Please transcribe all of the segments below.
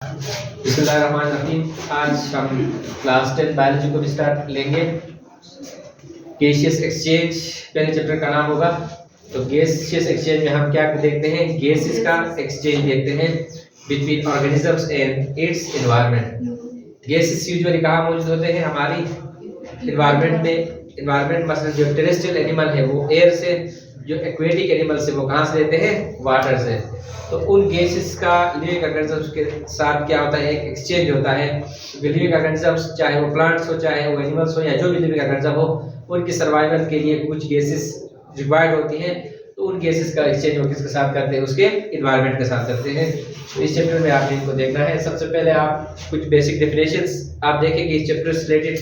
बिस्मिल्लाहिर्रहमानिर्रहीम। आज हम क्लास 10 बायोलॉजी को भी स्टार्ट लेंगे। गैसियस एक्सचेंज पहले चैप्टर का नाम होगा। तो गैसियस एक्सचेंज में हम क्या देखते हैं, गैसेस का एक्सचेंज देखते हैं between organisms and it's environment. Gases usually कहाँ मौजूद होते हैं, हमारी एनवायरनमेंट में। एनवायरनमेंट मसलन जो टेरेस्ट्रियल एनिमल है वो एयर से, जो एक्वेटिक एनिमल्स है वो कहाँ से लेते हैं, वाटर से। तो उन गैसेस का लिविंग ऑर्गेनिजम्स के साथ क्या होता है, एक एक्सचेंज होता है। लिविंग ऑर्गेनिजम्स चाहे वो प्लांट्स हो, चाहे वो एनिमल्स हो, या जो भी लिविंग ऑर्गेनिज्म हो, उनकी सर्वाइवल के लिए कुछ गैसेस रिक्वायर्ड होती हैं। तो उन गैसेस का एक्सचेंज वो किसके साथ करते हैं, उसके एनवायरनमेंट के साथ करते हैं। तो इस चैप्टर में आपने इनको देखना है। सबसे पहले आप कुछ बेसिक डेफिनेशंस आप देखेंगे इस चैप्टर से रिलेटेड।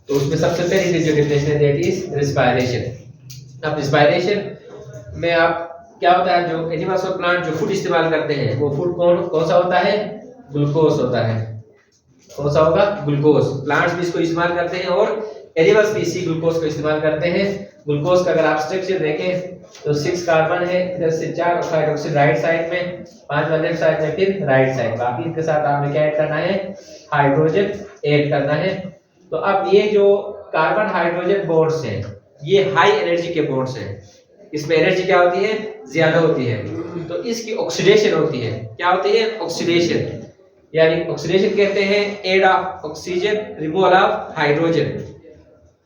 तो उसमें सबसे पहली जो डेफिनेशन है दैट इज रिस्पायरेशन। अब रिस्पायरेशन में आप क्या होता है, जो एनिमल्स और प्लांट जो फूड इस्तेमाल करते हैं वो फूड कौन सा होता है, ग्लूकोज होता है। कौन सा होगा, ग्लूकोज। प्लांट्स भी इसको इस्तेमाल करते हैं और एनिमल्स भी इसी ग्लूकोज को इस्तेमाल करते हैं। ग्लूकोज का अगर आप स्ट्रक्चर देखें तो 6 कार्बन है, इधर से 4 हाइड्रोक्सी राइट साइड में, 5 लेफ्ट साइड में, फिर राइट साइड। बाकी इसके साथ आपने क्या ऐड करना है, हाइड्रोजन ऐड करना है। तो अब ये जो कार्बन हाइड्रोजन बॉन्ड्स हैं ये हाई एनर्जी के बॉन्ड्स हैं। इसमें एनर्जी क्या होती है, ज्यादा होती है। तो इसकी ऑक्सीडेशन होती है। क्या होती है, ऑक्सीडेशन। यानी ऑक्सीडेशन कहते हैं add of oxygen, removal of hydrogen.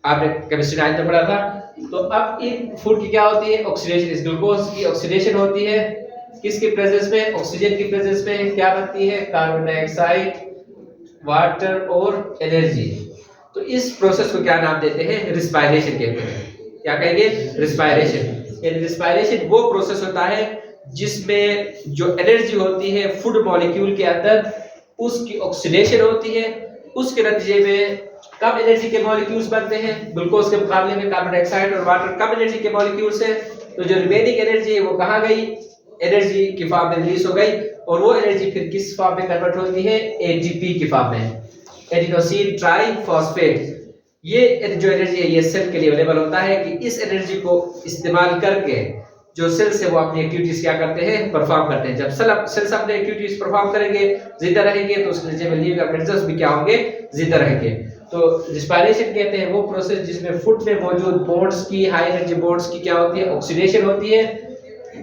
आपने केमिस्ट्री 9 में पढ़ा था। तो अब इन फूड की क्या होती है, ऑक्सीडेशन। इस ग्लूकोज की ऑक्सीडेशन होती है किसके प्रेजेंस में, ऑक्सीजन की प्रेजेंस में। क्या बनती है, कार्बन डाइऑक्साइड, वाटर और एनर्जी। तो इस प्रोसेस को क्या नाम देते हैं, रिस्पायरेशन कहते हैं। क्या कहेंगे, रिस्पायरेशन। रिस्पायरेशन वो प्रोसेस होता है जिसमें जो एनर्जी होती है फूड मॉलिक्यूल के अंदर, उसकी ऑक्सीडेशन होती है। उसके नतीजे में कम एनर्जी के मॉलिक्यूल्स बनते हैं। ग्लूकोज के मुकाबले में कार्बन डाइऑक्साइड और वाटर कम एनर्जी के मॉलिक्यूल्स हैं। तो जो रिमेनिंग एनर्जी है वो कहाँ गई, एनर्जी की फॉर्म में रिलीज हो गई। और वो एनर्जी फिर किस फॉर्म में कन्वर्ट होती है, एटीपी की फॉर्म में, एडिनोसिन ट्राइफॉस्फेट। ये जो एनर्जी है ये सेल के लिए अवेलेबल होता है कि इस एनर्जी को इस्तेमाल करके जो सेल्स है वो अपनी एक्टिविटीज क्या करते हैं, परफॉर्म करते हैं। जब सेल्स अपनी एक्टिविटीज परफॉर्म करेंगे, जिंदा रहेंगे, तो उस नतीजे में लिविंग ऑर्गेनिजम्स भी क्या होंगे, जिंदा रहेंगे। तो रिस्पायरेशन कहते हैं वो प्रोसेस जिसमें फूड में मौजूद बॉन्ड्स की, हाई एनर्जी बॉन्ड्स की क्या होती है, ऑक्सीडेशन होती है।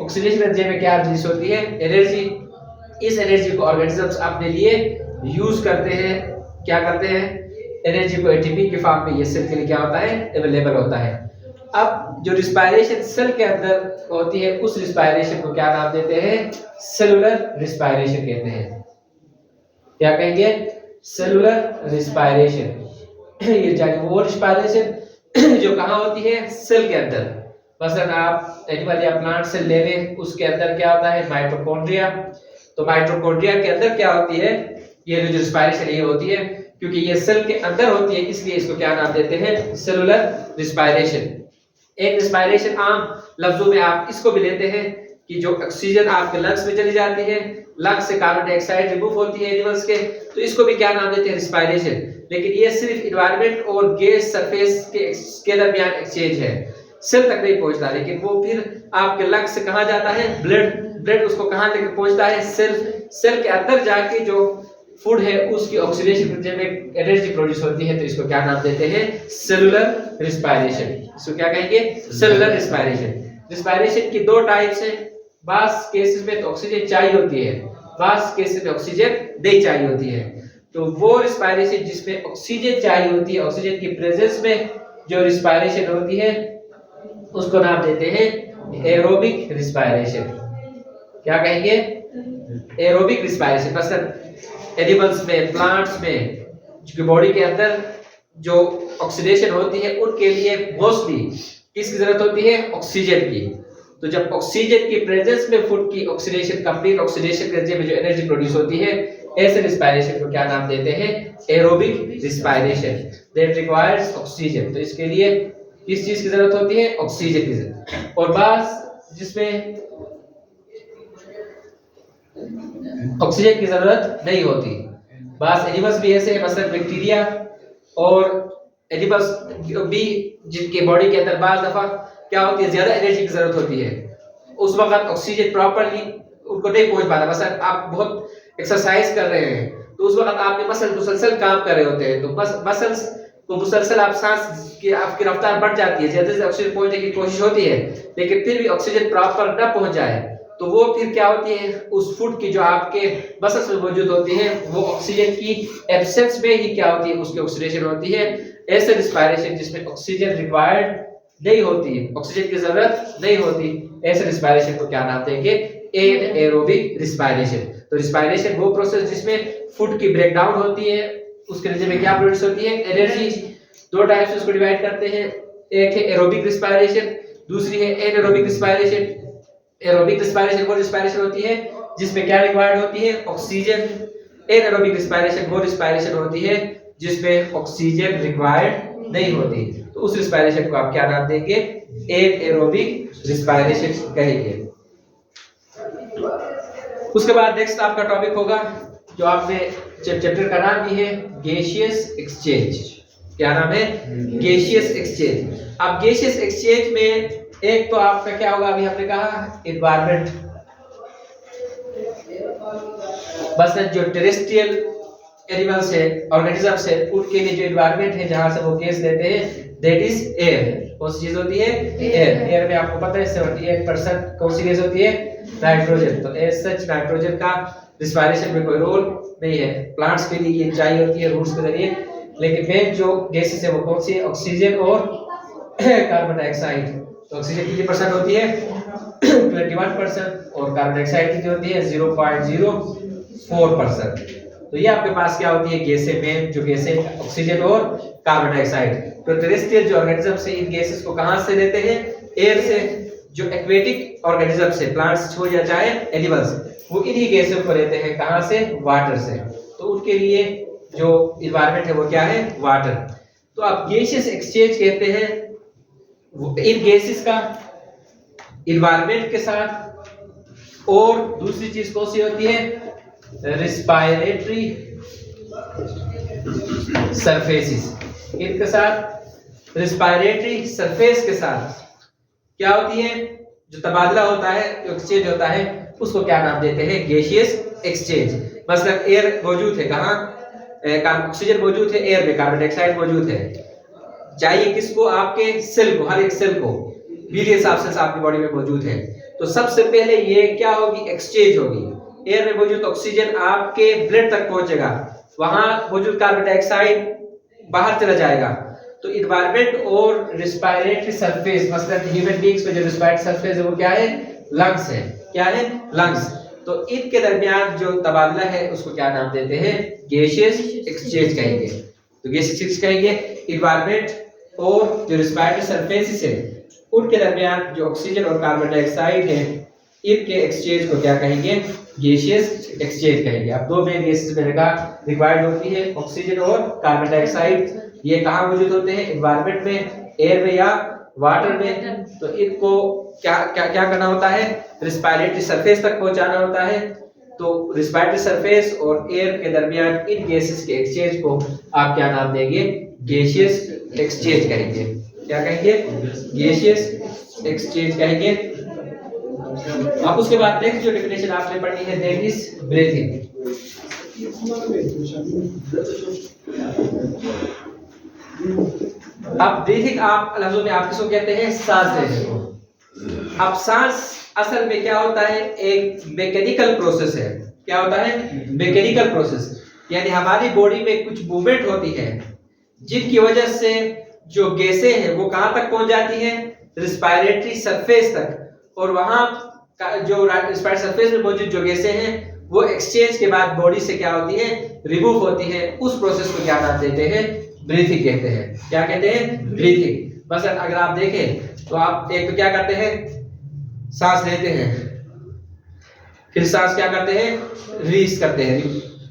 ऑक्सीडेशन नतीजे में क्या रिलीज होती है, एनर्जी। इस एनर्जी को ऑर्गेनिजम्स अपने लिए यूज करते हैं। क्या करते हैं, एनर्जी को एटीपी के फॉर्म में ये सेल के लिए क्या होता है, अवेलेबल होता है। अब जो रिस्पायरेशन सेल के अंदर होती है उस रिस्पायरेशन को क्या नाम देते हैं, सेलुलर रिस्पायरेशन कहते हैं। क्या कहेंगे, सेलुलर रिस्पायरेशन। ये जानी वो रिस्पायरेशन जो कहाँ होती है, सेल के अंदर। मसलन आप एनिमल या प्लांट सेल ले लें, उसके अंदर क्या होता है, माइटोकॉन्ड्रिया। तो माइटोकॉन्ड्रिया के अंदर क्या होती है, ये जो रिस्पायरेशन ये होती है क्योंकि ये सेल के अंदर होती है, इसलिए इसको क्या नाम देते हैं, सेलुलर रिस्पायरेशन। एक रिस्पायरेशन आम लफ्जों में आप इसको भी लेते हैं कि जो ऑक्सीजन आपके लंग्स में चली जाती है, लंग्स से कार्बन डाइऑक्साइड रिमूव होती है एनिमल्स के, तो इसको भी क्या नाम देते हैं, रिस्पायरेशन। लेकिन ये सिर्फ एनवायरनमेंट और गैस सरफेस के दरमियान एक्सचेंज है, सेल तक नहीं पहुंचता। लेकिन वो फिर आपके लंग्स से कहाँ जाता है, ब्लड उसको कहाँ लेकर पहुंचता है, सेल के अंदर जाके जो फूड है उसकी ऑक्सीडेशन में एनर्जी प्रोड्यूस होती है। तो इसको क्या नाम देते हैं, सेलुलर रिस्पायरेशन। इसको क्या कहेंगे, सेलुलर रिस्पायरेशन। रिस्पायरेशन की 2 टाइप्स हैं। बास केसेस में तो ऑक्सीजन चाहिए होती है, बास केसेस में ऑक्सीजन नहीं चाहिए होती है। तो वो रिस्पायरेशन जिसमें ऑक्सीजन चाहिए होती है, ऑक्सीजन की प्रेजेंस में जो रिस्पायरेशन होती है उसको नाम देते हैं एरोबिक रिस्पायरेशन। क्या कहेंगे, एरोबिक रिस्पायरेशन। मसलन एनिमल्स में, प्लांट्स में, जो बॉडी के अंदर जो ऑक्सीडेशन होती है उनके लिए मोस्टली किसकी जरूरत होती है, ऑक्सीजन की। तो जब ऑक्सीजन की प्रेजेंस में फूड की ऑक्सीडेशन, कंप्लीट ऑक्सीडेशन के में जो एनर्जी प्रोड्यूस होती है, ऐसे रिस्पायरेशन को क्या नाम देते हैं, aerobic respiration. That requires oxygen. तो इसके लिए किस चीज की जरूरत होती है, ऑक्सीजन की जरूरत। और बास जिसमें ऑक्सीजन की जरूरत नहीं होती। बास एनिमल्स भी ऐसे हैं, मसलन बैक्टीरिया और एनिमल्स भी जिनके बॉडी के अंदर बाज दफा क्या होती है, ज्यादा एनर्जी की जरूरत होती है। उस वक्त ऑक्सीजन प्रॉपर्ली उनको नहीं पहुंच पाता। मसलन आप बहुत एक्सरसाइज कर रहे हैं, तो उस वक्त आपके मसल मुसलसल काम कर रहे होते हैं, तो मसल्स को मुसलसल आप सांस की आपकी रफ्तार बढ़ जाती है, जल्दी से ऑक्सीजन पहुंचने की कोशिश होती है, लेकिन फिर भी ऑक्सीजन प्रॉपर न पहुंच जाए, तो वो फिर क्या होती है, उस फूड की जो आपके मसल्स में मौजूद होती है, वो ऑक्सीजन की एब्सेंस में ही क्या होती है, उसकी ऑक्सीडेशन होती है। ऐसे रिस्पायरेशन जिसमें ऑक्सीजन रिक्वायर्ड नहीं होती, ऑक्सीजन की जरूरत नहीं होती, ऐसे रिस्पायरेशन को क्या नाम देंगे, एनाएरोबिक रिस्पायरेशन। तो रिस्पायरेशन वो प्रोसेस जिसमें फूड की ब्रेकडाउन होती है, उसके नतीजे में क्या प्रोड्यूस होती है, एनर्जी। दो टाइप से उसको डिवाइड करते हैं, एक है एरोबिक रिस्पायरेशन, दूसरी है एनाएरोबिक रिस्पायरेशन। एरोबिक रिस्पायरेशन वो रिस्पायरेशन होती है जिसमें क्या रिक्वायर्ड होती है, ऑक्सीजन। एनाएरोबिक रिस्पायरेशन वो रिस्पायरेशन होती है जिसमें ऑक्सीजन रिक्वायर्ड नहीं होती, तो उस रिस्पायरेशन को आप क्या नाम देंगे, एनाएरोबिक रिस्पायरेशन कहेंगे। उसके बाद नेक्स्ट आपका टॉपिक होगा जो आपने चैप्टर का नाम भी है गैसियस एक्सचेंज। क्या नाम है, गैसियस एक्सचेंज। अब गैसियस एक्सचेंज में एक तो आपका क्या होगा, अभी हमने कहा एनवायरनमेंट, बस जो टेरेस्ट्रियल एनिमल्स है, ऑर्गेनिजम्स है, उनके लिए जो एनवायरनमेंट है जहां से वो गैस लेते हैं, दैट इज एयर। कौन सी चीज होती है, एयर। एयर में आपको पता है 78% कौन सी गैस होती है, नाइट्रोजन। तो एज सच नाइट्रोजन का रिस्पायरेशन में कोई रोल नहीं है, प्लांट्स के लिए ये चाहिए होती है रूट्स के जरिए, लेकिन मेन जो गैसेस है वो कौन सी है, ऑक्सीजन और कार्बन डाइऑक्साइड। तो ऑक्सीजन कितनी परसेंट होती है, 21%, और कार्बन डाइऑक्साइड कितनी होती है, 0.04%। तो ये आपके पास क्या होती है, गैसें, मेन जो गैसें ऑक्सीजन और कार्बन डाइऑक्साइड। तो टेरेस्ट्रियल जो ऑर्गेनिजम्स है इन गैसेस को कहां से लेते हैं, एयर से। जो एक्वेटिक ऑर्गेनिजम्स है, प्लांट्स हो या चाहे एनिमल्स, वो इन्हीं गैसों को लेते हैं कहां से, वाटर से। तो उनके लिए जो एनवायरनमेंट है वो क्या है, वाटर। तो आप गैसियस एक्सचेंज कहते हैं इन गैसेस का एनवायरनमेंट के साथ। और दूसरी चीज कौन सी होती है, रिस्पायरेटरी सरफेसेस, इनके साथ, रिस्पायरेटरी सरफेस के साथ क्या होती है, जो तबादला होता है, जो एक्सचेंज होता है, उसको क्या नाम देते हैं, गैसियस एक्सचेंज। मतलब एयर मौजूद है कहां, ऑक्सीजन मौजूद है एयर में, कार्बन डाइऑक्साइड मौजूद है, चाहिए किसको, आपके सेल को, हर एक सेल को, बिलियंस ऑफ सेल्स आपकी बॉडी में मौजूद है। तो सबसे पहले ये क्या होगी, एक्सचेंज होगी। एयर में मौजूद ऑक्सीजन आपके ब्लड तक पहुंचेगा, वहां मौजूद कार्बन डाइऑक्साइड बाहर चला जाएगा। तो एनवायरनमेंट और रिस्पायरेटरी सरफेस, मतलब ह्यूमन बीइंग्स में जो रिस्पायरेटरी सरफेस है वो क्या है, लंग्स है। क्या है, लंग्स। तो इनके दरमियान जो तबादला है उसको क्या नाम देते हैं, गैसियस एक्सचेंज कहेंगे। तो गैसियस एक्सचेंज कहेंगे एनवायरनमेंट और जो रिस्पायरेटरी सरफेसेस है उनके दरमियान जो ऑक्सीजन और कार्बन डाइऑक्साइड है, इनके एक्सचेंज को क्या कहेंगे, गैसियस एक्सचेंज कहेंगे। अब दो मेन गैसेस में रिक्वायर्ड होती है, ऑक्सीजन और कार्बन डाइऑक्साइड। ये कहाँ मौजूद होते हैं, एनवायरनमेंट में, एयर में या वाटर में। तो इनको क्या क्या क्या करना होता है, रिस्पायरेटरी सरफेस तक पहुंचाना होता है। तो रिस्पायरेटरी सरफेस और एयर के दरमियान इन गैसेस के एक्सचेंज को आप क्या नाम देंगे, गैसियस एक्सचेंज कहेंगे। क्या कहेंगे, गैसियस एक्सचेंज कहेंगे। अब उसके बाद नेक्स्ट जो डेफिनेशन आपने पढ़ी है, दैट इज ब्रीथिंग। अब ब्रीथिंग आप लफ्जों में आप किसको कहते हैं, सांस लेने को। अब सांस असल में क्या होता है, एक मैकेनिकल प्रोसेस है। क्या होता है, मैकेनिकल प्रोसेस, यानी हमारी बॉडी में कुछ मूवमेंट होती है जिनकी वजह से जो गैसें हैं वो कहां तक पहुंच जाती हैं, रिस्पायरेटरी सरफेस तक। और वहां जो रिस्पायरेटरी सरफेस में मौजूद जो गैसें हैं वो एक्सचेंज के बाद बॉडी से क्या होती है, रिमूव होती है। उस प्रोसेस को क्या नाम देते हैं, ब्रीथिंग कहते हैं। क्या कहते हैं, ब्रीथिंग। बस अगर आप देखें तो आप एक तो क्या करते हैं, सांस लेते हैं, फिर सांस क्या करते हैं, रिलीज करते हैं।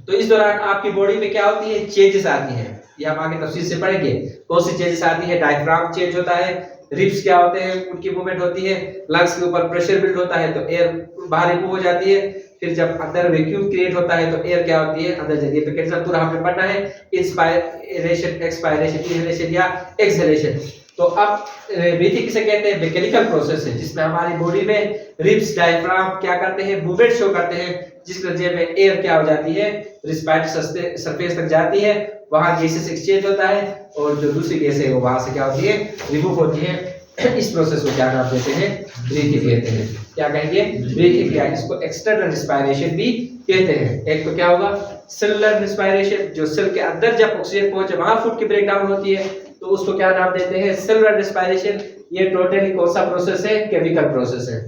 तो इस दौरान आपकी बॉडी में क्या होती है, चेंजेस आती हैं। ये हम आगे तफसील से पढ़ेंगे कौन सी चेंजेस आती है। डायफ्राम चेंज होता है, रिब्स क्या होते हैं, उनकी मूवमेंट होती है, लंग्स के ऊपर प्रेशर बिल्ड होता है तो एयर बाहर रिमूव हो जाती है। फिर जब अंदर वैक्यूम क्रिएट होता है तो एयर क्या होती है, अंदर जाती है। तो कैसे पूरा हमने पढ़ना है, इंस्पायरेशन, एक्सपायरेशन, इनहेलेशन या एक्सहेलेशन। तो अब ब्रीथिंग किसे कहते हैं, मैकेनिकल प्रोसेस है जिसमें हमारी बॉडी में रिब्स, डायफ्राम क्या करते हैं, मूवमेंट शो करते हैं, जिस नतीजे में एयर क्या हो जाती है, रिस्पायरेटरी सरफेस तक जाती है, वहां गैसेस एक्सचेंज होता है और जो दूसरी गैस है वो वहां से क्या होती है, रिमूव होती है। इस प्रोसेस को क्या नाम देते हैं, ब्रीथिंग कहते हैं। क्या कहेंगे, ब्रीथिंग, या इसको एक्सटर्नल रिस्पायरेशन भी कहते हैं। एक तो क्या होगा, सेलुलर रिस्पायरेशन, जो सेल के अंदर जब ऑक्सीजन पहुंचे वहां फूड की ब्रेकडाउन होती है, तो उसको क्या नाम देते हैं, सेलुलर रिस्पायरेशन। ये टोटली कौन सा प्रोसेस है, केमिकल प्रोसेस है।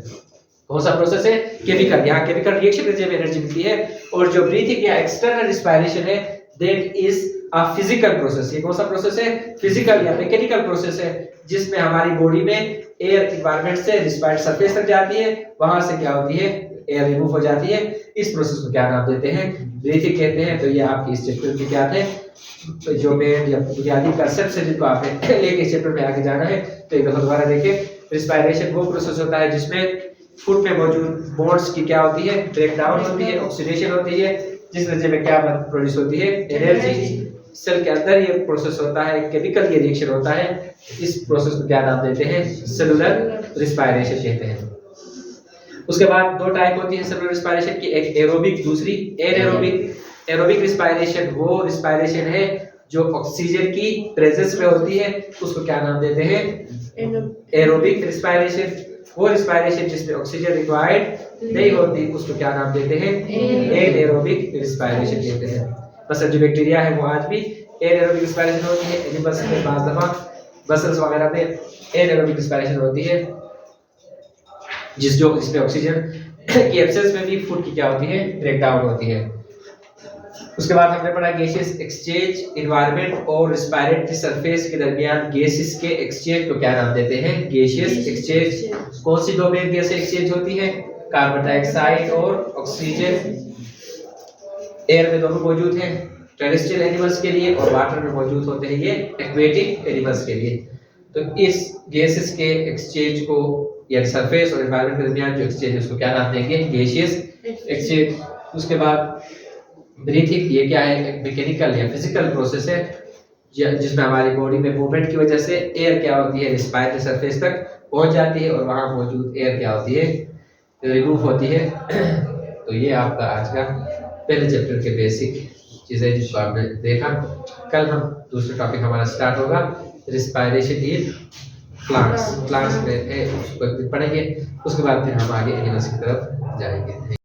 कौन सा प्रोसेस है, केमिकल। यहाँ केमिकल रिएक्शन से एनर्जी मिलती है। और जो ब्रीथिंग या एक्सटर्नल रिस्पायरेशन है, that is a physical process. ये कौन सा प्रोसेस है, फिजिकल या मैकेनिकल प्रोसेस है, जिसमें हमारी बॉडी में एयर एनवायरनमेंट से रिस्पायरेटरी सरफेस तक जाती है, वहां से क्या होती है, एयर रिमूव हो जाती है। इस प्रोसेस को क्या नाम देते हैं, ब्रीथिंग कहते हैं। तो ये आपके इस चैप्टर के क्या थे, जो मेन या बुनियादी कंसेप्ट है जिनको आपने लेके इस चैप्टर में आगे जाना है। तो एक दफा दोबारा देखें, रिस्पायरेशन वो प्रोसेस होता है जिसमें फूड में मौजूद बॉन्ड्स की क्या होती है, ब्रेकडाउन होती है, ऑक्सीडेशन होती है, जिस नतीजे में क्या प्रोड्यूस होती है, एनर्जी। सेल के अंदर ये प्रोसेस होता है, केमिकल ये रिएक्शन होता है। इस प्रोसेस को क्या नाम देते हैं, सेलुलर रिस्पायरेशन कहते हैं। उसके बाद दो टाइप होती है सेलुलर रिस्पायरेशन की, एक एरोबिक, दूसरी एनारोबिक। एरोबिक रिस्पायरेशन वो रिस्पायरेशन है जो ऑक्सीजन की प्रेजेंस में होती है, उसको क्या नाम देते हैं, एरोबिक रिस्पायरेशन। वो रिस्पायरेशन जिसमें ऑक्सीजन रिक्वायर्ड नहीं होती, उसको क्या नाम देते हैं, एनारोबिक रिस्पायरेशन कहते हैं। बस जो बैक्टीरिया है वो आज भी एनारोबिक रिस्पायरेशन होती है। एनिमल्स में बाज़ दफा मसल्स वगैरह में एनारोबिक रिस्पायरेशन होती है, जिसमें ऑक्सीजन की एब्सेंस में भी फूड की क्या होती है, ब्रेकडाउन होती है। उसके बाद हमने पढ़ा गैसेस एक्सचेंज, एनवायरनमेंट और रिस्पायरेटरी सरफेस के दरमियान गैसेस के एक्सचेंज को क्या नाम देते हैं, गैसेस एक्सचेंज। कौन सी दो मेन गैसें एक्सचेंज होती है, कार्बन डाइऑक्साइड और ऑक्सीजन। एयर में दोनों मौजूद हैं टेरेस्ट्रियल एनिमल्स के लिए, और वाटर में मौजूद होते हैं ये एक्वेटिक एनिमल्स के लिए। तो इस गैसेस के एक्सचेंज को या सरफेस और एनवायरनमेंट के दरमियान जो एक्सचेंज है उसको क्या नाम देंगे, गैसियस एक्सचेंज। उसके बाद ब्रीथिंग, ये क्या है, मैकेनिकल या फिजिकल प्रोसेस है जिसमें हमारी बॉडी में मूवमेंट की वजह से एयर क्या होती है, रिस्पायरेटरी सरफेस तक पहुंच जाती है और वहां मौजूद एयर क्या होती है, रिमूव होती है। तो ये आपका आज का पहले चैप्टर के बेसिक चीजें जिसको आपने देखा। कल हम दूसरा टॉपिक हमारा स्टार्ट होगा, रिस्पायरेशन इन प्लांट्स। प्लांट्स में पढ़ेंगे, उसके बाद फिर हम आगे एनिमल्स की तरफ जाएंगे।